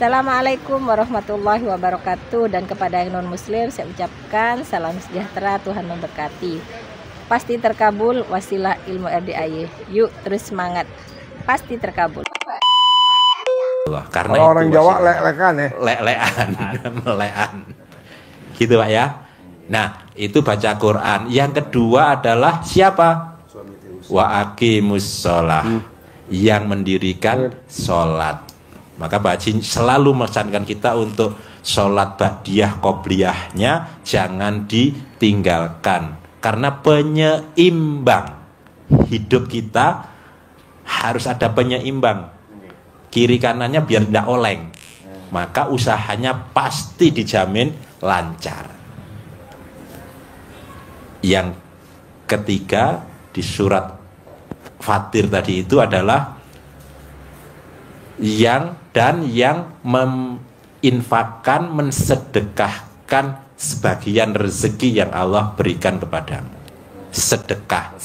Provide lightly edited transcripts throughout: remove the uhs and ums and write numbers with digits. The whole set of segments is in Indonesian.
Assalamualaikum warahmatullahi wabarakatuh. Dan kepada yang non-muslim saya ucapkan salam sejahtera, Tuhan memberkati. Pasti terkabul, wasilah ilmu RDIY. Yuk terus semangat, pasti terkabul. Karena kalau orang Jawa lek-lekan ya. Lek-lekan, melekan. Gitu Pak ya. Nah, itu baca Quran. Yang kedua adalah siapa? Wa aqimus sholah, yang mendirikan sholat. Maka Pak Haji selalu memesankan kita untuk sholat ba'diyah qobliyahnya jangan ditinggalkan. Karena penyeimbang hidup kita harus ada penyeimbang. Kiri kanannya biar tidak oleng. Maka usahanya pasti dijamin lancar. Yang ketiga di surat Fatir tadi itu adalah yang menginfakkan, mensedekahkan sebagian rezeki yang Allah berikan kepadamu. Sedekah.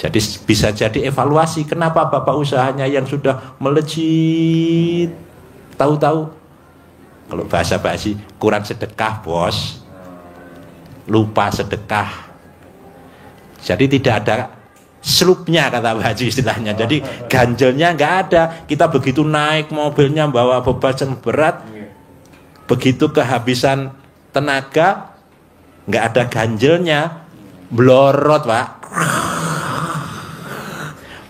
Jadi bisa jadi evaluasi, kenapa Bapak usahanya yang sudah melejit, tahu-tahu kalau bahasa Pak Haji kurang sedekah bos, lupa sedekah. Jadi tidak ada slupnya kata Pak Haji istilahnya. Jadi ganjelnya nggak ada. Kita begitu naik mobilnya bawa beban yang berat, begitu kehabisan tenaga nggak ada ganjelnya, melorot Pak.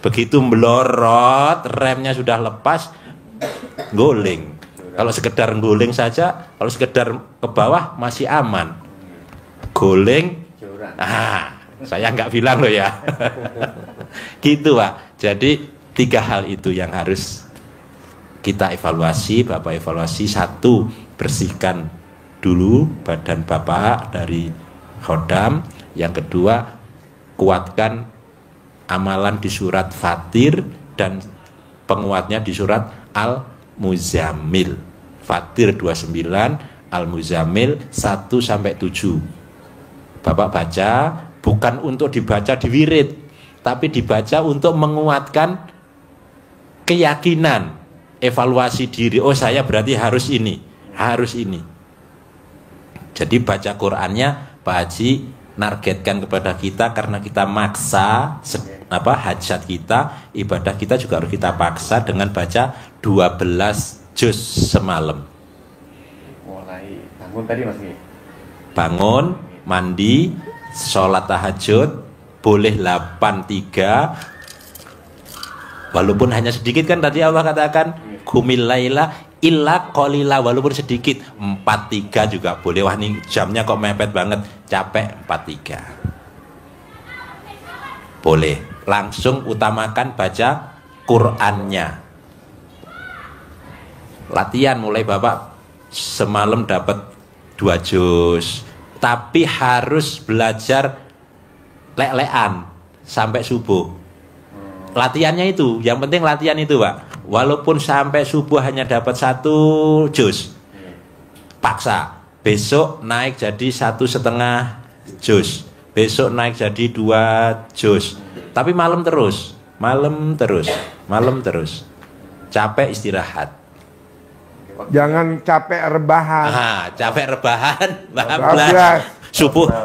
Begitu melorot, remnya sudah lepas, guling. Kalau sekedar guling saja, kalau sekedar ke bawah masih aman. Guling, saya nggak bilang loh ya. Gitu Pak. Jadi 3 hal itu yang harus kita evaluasi. Bapak evaluasi, 1, bersihkan dulu badan Bapak dari khodam. Yang kedua, kuatkan amalan di surat Fatir dan penguatnya di surat Al-Muzammil. Fatir 29, Al-Muzammil 1-7. Bapak baca bukan untuk dibaca di wirid, tapi dibaca untuk menguatkan keyakinan, evaluasi diri. Oh, saya berarti harus ini, harus ini. Jadi baca Qur'annya Pak Haji nargetkan kepada kita, karena kita maksa hajat kita, ibadah kita juga harus kita paksa dengan baca 12 juz semalam. Mulai bangun tadi Mas. Bangun, mandi, sholat tahajud, boleh 8-3, walaupun hanya sedikit, kan tadi Allah katakan qumil laila illa qalila, walaupun sedikit. 4-3 juga boleh. Wah, ini jamnya kok mepet banget, capek. 4-3 boleh. Langsung utamakan baca Qur'annya. Latihan mulai Bapak semalam dapat 2 juz, tapi harus belajar lek-lekan sampai subuh. Latihannya itu, yang penting latihan itu Pak. Walaupun sampai subuh hanya dapat 1 juz, paksa. Besok naik jadi 1,5 juz, besok naik jadi 2 juz. Tapi malam terus. Capek istirahat. Jangan capek rebahan. Capek rebahan bablas.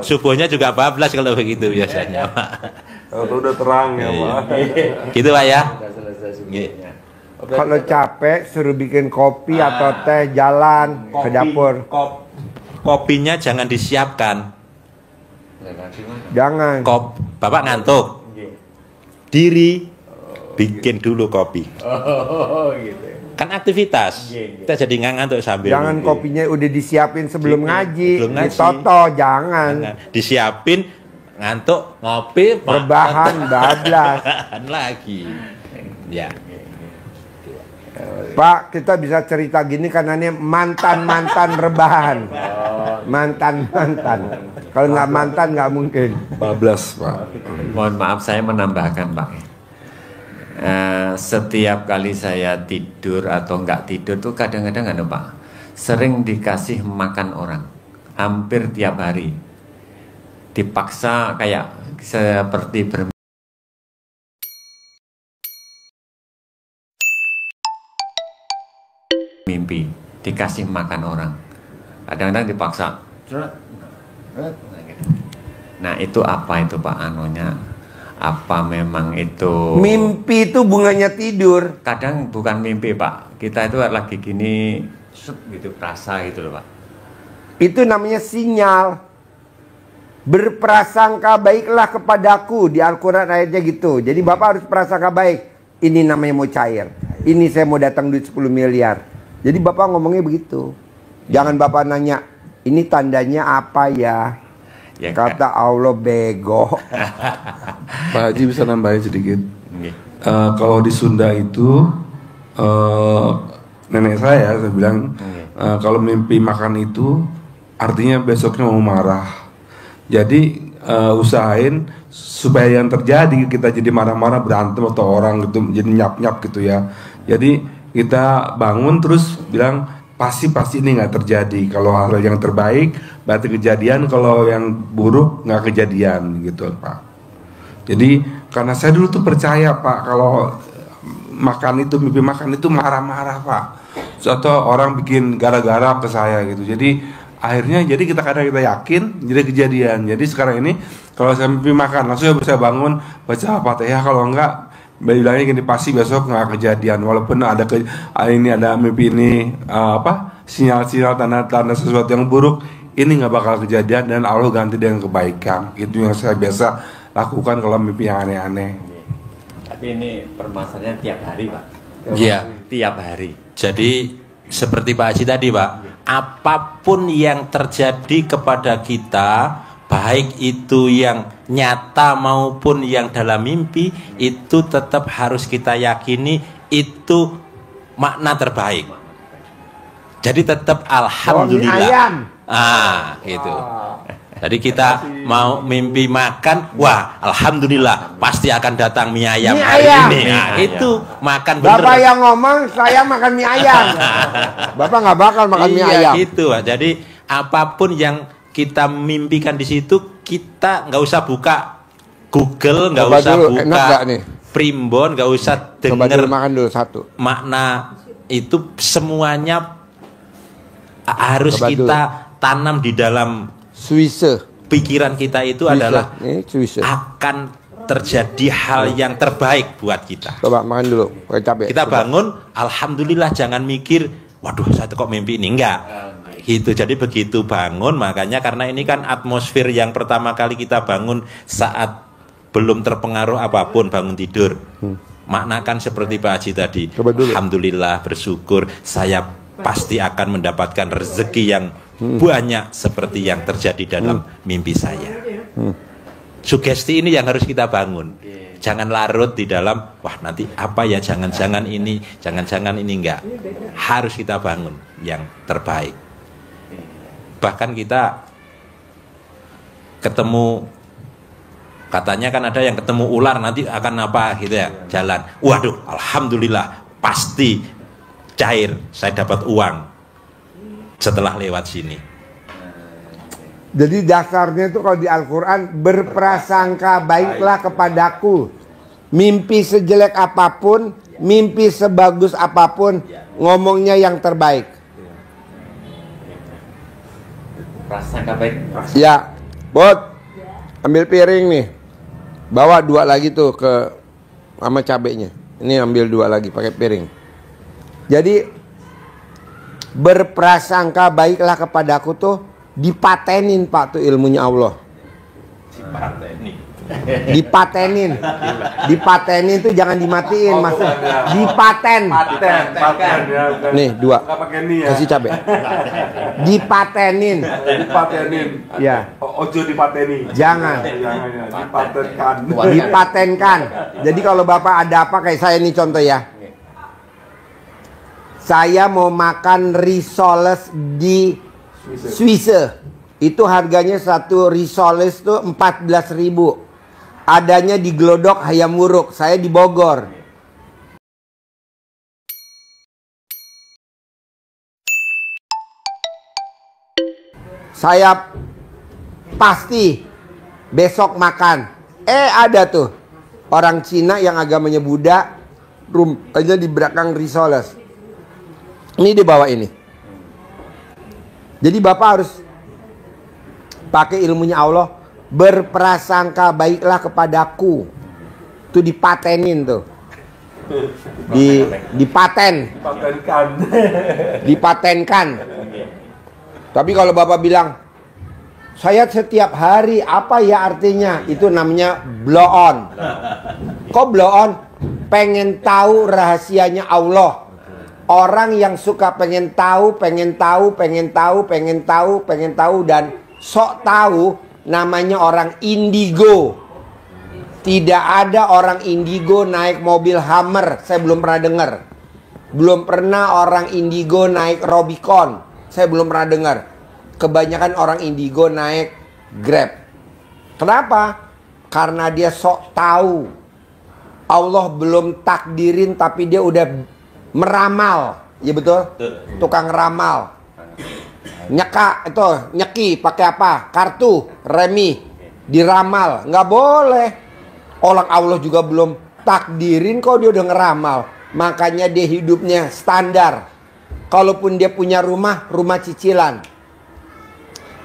Subuhnya juga bablas kalau begitu biasanya Pak. Kalau udah terang ya Pak. Gitu Pak ya. Kalau capek suruh bikin kopi atau teh, jalan ke dapur. Kopinya jangan disiapkan. Jangan. Bapak ngantuk, diri bikin dulu kopi. Gitu. Kan aktivitas. Kita jadi nggak ngantuk sambil. Jangan nunggu. kopinya udah disiapin sebelum ngaji. Sebelum ngaji. Ditoto, jangan. Disiapin, ngantuk, ngopi, Rebahan, bablas. lagi. Ya. Pak, kita bisa cerita gini karena ini mantan rebahan. Mantan. Kalau nggak mantan nggak mungkin. Bablas Pak. Mohon maaf, saya menambahkan Pak. Setiap kali saya tidur atau nggak tidur tuh kadang-kadang Pak, sering dikasih makan orang, hampir tiap hari. Dipaksa kayak seperti mimpi, dikasih makan orang. Kadang-kadang dipaksa. Nah itu apa itu Pak anunya? Apa memang itu? Mimpi itu bunganya tidur. Kadang bukan mimpi Pak. Kita itu lagi gini, gitu perasa gitu loh Pak. Itu namanya sinyal. Berprasangka baiklah kepadaku. Di Al-Quran ayatnya gitu. Jadi Bapak harus prasangka baik. Ini namanya mau cair. Ini saya mau datang duit 10 miliar. Jadi Bapak ngomongnya begitu. Jangan Bapak nanya, ini tandanya apa ya? Ya, Kata Allah bego. Pak Haji bisa nambahin sedikit. Nggih. Kalau di Sunda itu nenek saya bilang kalau mimpi makan itu artinya besoknya mau marah. Jadi usahain supaya yang terjadi kita jadi marah-marah berantem atau orang gitu jadi nyap-nyap gitu ya. Jadi kita bangun terus bilang pasti ini nggak terjadi. Kalau hal yang terbaik berarti kejadian, kalau yang buruk nggak kejadian gitu Pak. Jadi karena saya dulu tuh percaya Pak kalau makan itu mimpi makan itu marah-marah Pak. Atau orang bikin gara-gara ke saya gitu. Jadi akhirnya jadi kadang kita yakin jadi kejadian. Jadi sekarang ini kalau saya mimpi makan langsung saya bangun baca Fatihah, kalau enggak bilangnya gini pasti besok nggak kejadian. Walaupun ada ini ada mimpi ini sinyal-sinyal tanda-tanda sesuatu yang buruk, ini nggak bakal kejadian dan Allah ganti dengan kebaikan. Itu yang saya biasa lakukan kalau mimpi yang aneh-aneh. Tapi ini permasalahannya tiap hari Pak. Iya. Tiap hari. Jadi seperti Pak Haji tadi Pak, apapun yang terjadi kepada kita, baik itu yang nyata maupun yang dalam mimpi, itu tetap harus kita yakini itu makna terbaik. Jadi tetap alhamdulillah. Gitu. Jadi kita mau mimpi makan, wah alhamdulillah pasti akan datang mie ayam hari ini. Nah, itu makan bener. Bapak yang ngomong, saya makan mie ayam. Bapak nggak bakal makan mie ayam. Gitu. Jadi apapun yang kita mimpikan di situ, kita nggak usah buka Google, nggak usah dulu, buka nih? Primbon, nggak usah Coba denger dulu makan dulu satu. makna itu, semuanya harus Coba kita tanam di dalam Swiss. pikiran kita itu adalah Swiss. akan terjadi hal yang terbaik buat kita. Coba makan dulu, pakai cabai. Kita bangun, alhamdulillah, jangan mikir, waduh saya kok mimpi ini, enggak. Gitu. Jadi begitu bangun, makanya karena ini kan atmosfer yang pertama kali kita bangun saat belum terpengaruh apapun, bangun tidur. Maknakan seperti Pak Haji tadi. Alhamdulillah, bersyukur, saya pasti akan mendapatkan rezeki yang banyak seperti yang terjadi dalam mimpi saya. Sugesti ini yang harus kita bangun. Jangan larut di dalam, wah nanti apa ya, jangan-jangan ini, enggak. Harus kita bangun yang terbaik. Bahkan kita ketemu, katanya kan ada yang ketemu ular nanti akan apa gitu ya, jalan. Waduh, alhamdulillah pasti cair, saya dapat uang setelah lewat sini. Jadi dasarnya itu kalau di Al-Quran, berprasangka baiklah kepadaku. Mimpi sejelek apapun, mimpi sebagus apapun, ngomongnya yang terbaik. Prasangka baik. Ya, Bot, ambil piring nih. Bawa 2 lagi tuh ke sama cabenya. Ini ambil 2 lagi pakai piring. Jadi berprasangka baiklah kepadaku tuh dipatenin Pak tuh ilmunya Allah. Dipatenin tuh jangan dimatiin, maksud dipaten. Nih 2. Kasih cabai. Dipatenin. Ya. Ojo dipateni. Jangan. Dipatenkan. Dipatenkan. Jadi kalau Bapak ada apa kayak saya nih contoh ya. Saya mau makan risoles di Swiss. Itu harganya satu risoles tuh 14.000. Adanya di Glodok Hayam Wuruk. Saya di Bogor. Saya pasti besok makan. Ada tuh orang Cina yang agamanya Buddha, aja di belakang risoles. Ini di bawah ini. Jadi Bapak harus pakai ilmunya Allah, berprasangka baiklah kepadaku. Itu dipatenin tuh. Dipaten. Dipatenkan. Tapi kalau Bapak bilang, saya setiap hari, apa ya artinya? Itu namanya blow on. Kok blow on? Pengen tahu rahasianya Allah. Orang yang suka pengen tahu dan sok tahu, namanya orang indigo. Tidak ada orang indigo naik mobil Hummer, saya belum pernah dengar. Belum pernah orang indigo naik Rubicon, saya belum pernah dengar. Kebanyakan orang indigo naik Grab. Kenapa? Karena dia sok tahu. Allah belum takdirin tapi dia udah meramal. Ya betul? Tukang ramal. Nyeki pakai apa? Kartu, remi, diramal. Nggak boleh. Orang Allah juga belum takdirin kok dia udah ngeramal. Makanya dia hidupnya standar. Kalaupun dia punya rumah cicilan.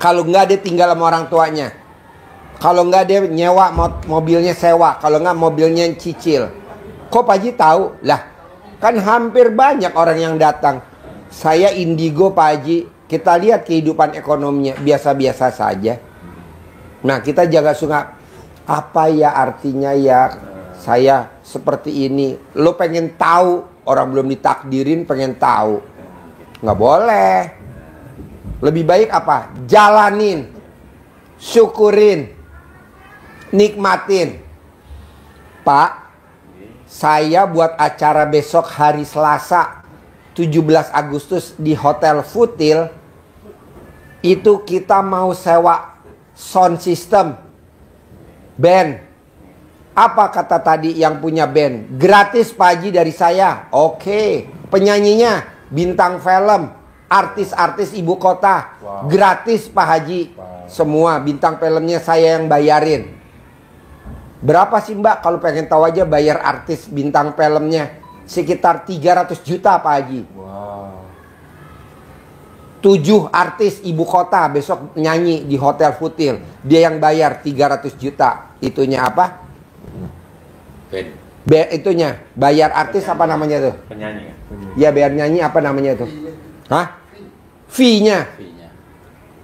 Kalau nggak dia tinggal sama orang tuanya. Kalau nggak dia nyewa mobilnya sewa. Kalau nggak mobilnya cicil. Kok Pak Haji tahu? Lah, kan hampir banyak orang yang datang. Saya indigo Pak Haji. Kita lihat kehidupan ekonominya biasa-biasa saja. Nah, kita jaga suka. Apa ya artinya ya saya seperti ini? Lo pengen tahu, orang belum ditakdirin pengen tahu. Nggak boleh. Lebih baik apa? Jalanin, syukurin, nikmatin. Pak, saya buat acara besok hari Selasa 17 Agustus di Hotel Futil. Itu kita mau sewa sound system, band. Apa kata tadi yang punya band? Gratis Pak Haji dari saya. Oke. Penyanyinya bintang film, artis-artis ibu kota. Gratis Pak Haji. Semua bintang filmnya saya yang bayarin. Berapa sih Mbak? Kalau pengen tahu aja bayar artis bintang filmnya sekitar 300 juta Pak Haji. 7 artis ibu kota besok nyanyi di Hotel Futil. Dia yang bayar 300 juta. Itunya apa? Itunya bayar artis apa namanya tuh? Penyanyi. Ya bayar nyanyi apa namanya tuh? Hah? Fee-nya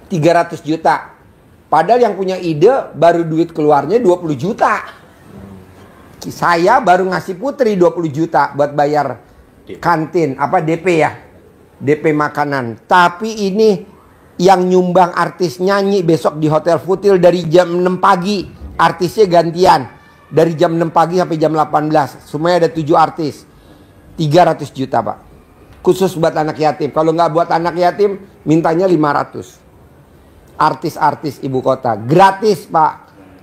300 juta. Padahal yang punya ide baru duit keluarnya 20 juta. Saya baru ngasih Putri 20 juta buat bayar kantin, apa DP ya? DP makanan. Tapi ini yang nyumbang artis nyanyi besok di Hotel Futil dari jam 6 pagi. Artisnya gantian. Dari jam 6 pagi sampai jam 18. Semuanya ada 7 artis. 300 juta Pak. Khusus buat anak yatim. Kalau nggak buat anak yatim, mintanya 500. Artis-artis ibu kota. Gratis Pak.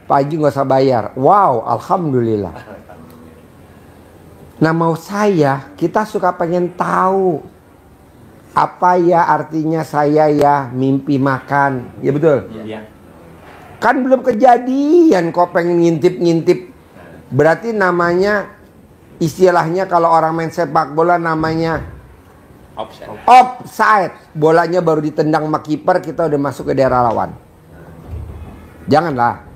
Pak Haji nggak usah bayar. Wow, alhamdulillah. Nah mau saya, kita suka pengen tahu. Apa ya artinya saya ya mimpi makan. Ya betul? Iya. Kan belum kejadian kok pengen ngintip-ngintip. Berarti namanya, istilahnya kalau orang main sepak bola namanya offside. Bolanya baru ditendang sama kiper, kita udah masuk ke daerah lawan. Janganlah.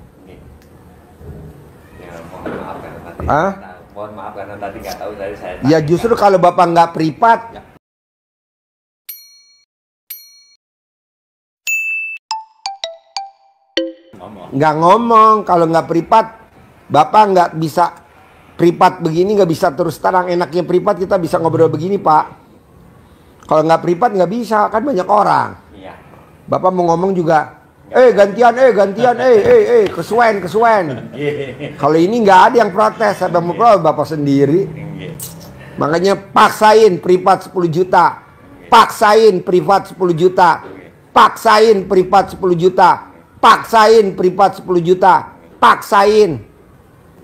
Ya, mohon maaf karena tadi. Hah? Mohon maaf karena tadi nggak tahu dari saya. Ya justru kalau Bapak nggak privat, nggak ngomong. Kalau nggak privat, Bapak nggak bisa privat begini, nggak bisa terus terang. Enaknya privat kita bisa ngobrol begini Pak. Kalau nggak privat nggak bisa, kan banyak orang. Iya. Bapak mau ngomong juga, gantian, kesuwen. Kalau ini nggak ada yang protes, saya mau protes Bapak sendiri. Makanya paksain privat 10 juta, paksain privat 10 juta, paksain privat 10 juta, paksain privat 10 juta, paksain.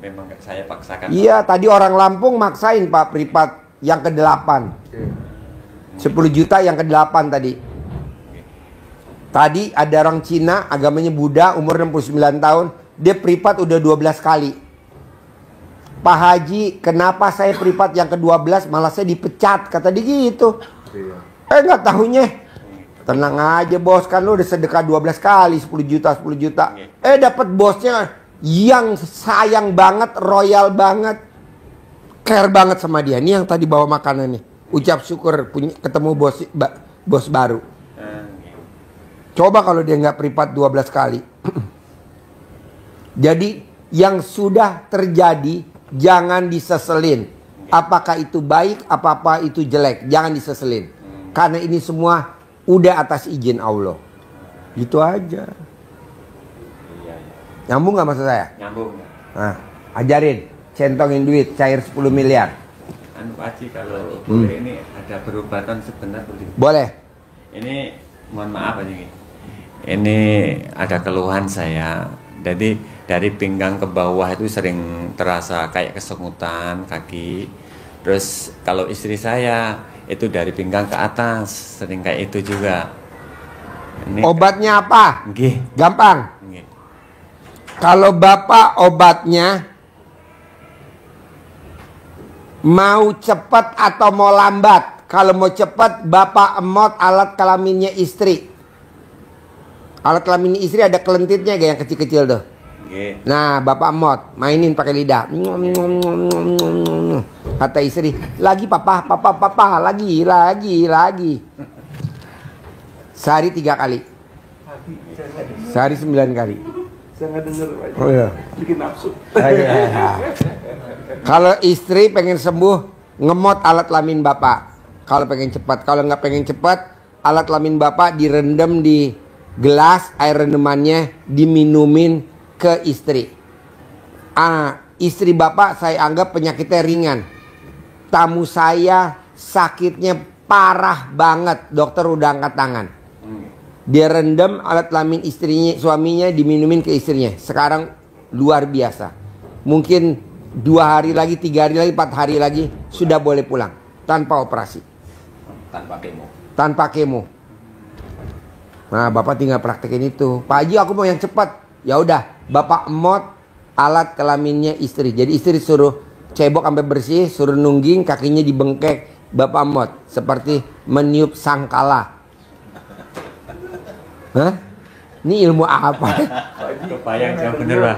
Memang saya paksakan. Iya, tadi orang Lampung maksain Pak privat yang ke-8. 10 juta yang ke-8 tadi. Tadi ada orang Cina, agamanya Buddha, umur 69 tahun. Dia privat udah 12 kali. Pak Haji, kenapa saya privat yang ke-12 malah saya dipecat? Kata dia gitu. Nggak tahunya. Tenang aja bos, kan lu udah sedekah 12 kali 10 juta 10 juta. Dapat bosnya yang sayang banget, royal banget, care banget sama dia. Ini yang tadi bawa makanan nih. Ucap syukur punya ketemu bos baru. Coba kalau dia nggak privat 12 kali. Jadi yang sudah terjadi jangan diseselin. Apakah itu baik, apa itu jelek, jangan diseselin. Karena ini semua udah atas izin Allah. Gitu aja. Nyambung nggak maksud saya? Nyambung. Nah, ajarin, centongin duit, cair 10 miliar. Anu Pak Haji, kalau boleh ini ada perubatan sebentar boleh? Boleh. Ini mohon maaf Haji. Ini ada keluhan saya. Jadi dari pinggang ke bawah itu sering terasa kayak kesemutan kaki. Terus kalau istri saya itu dari pinggang ke atas sering kayak itu juga. Ini Obatnya apa? nggih. Gampang. Nggih. Kalau bapak obatnya mau cepat atau mau lambat? Kalau mau cepat, bapak emot alat kelaminnya istri. Alat kelamin istri ada kelentitnya kayak yang kecil-kecil tuh. Nggih. Nah, bapak emot, mainin pakai lidah. Kata istri, lagi papa, lagi. Sehari 3 kali. Sehari 9 kali. Saya nggak dengar, Pak. Oh iya. Bikin nafsu. Kalau istri pengen sembuh, ngemot alat kelamin bapak. Kalau pengen cepat, kalau nggak pengen cepat, alat kelamin bapak direndam di gelas, air rendemannya diminumin ke istri. Istri bapak saya anggap penyakitnya ringan. Tamu saya sakitnya parah banget, dokter udah angkat tangan. Dia rendam alat kelamin istrinya, suaminya diminumin ke istrinya. Sekarang luar biasa. Mungkin 2 hari lagi, 3 hari lagi, 4 hari lagi sudah boleh pulang tanpa operasi, tanpa kemo. Nah, bapak tinggal praktekin itu. Pak Haji, aku mau yang cepat. Ya udah, bapak emot alat kelaminnya istri. Jadi istri suruh cebok sampai bersih, suruh nungging, kakinya dibengkek, bapak emot seperti meniup sangkala. Hah? Ini ilmu apa? Kebayang jauh bener Pak.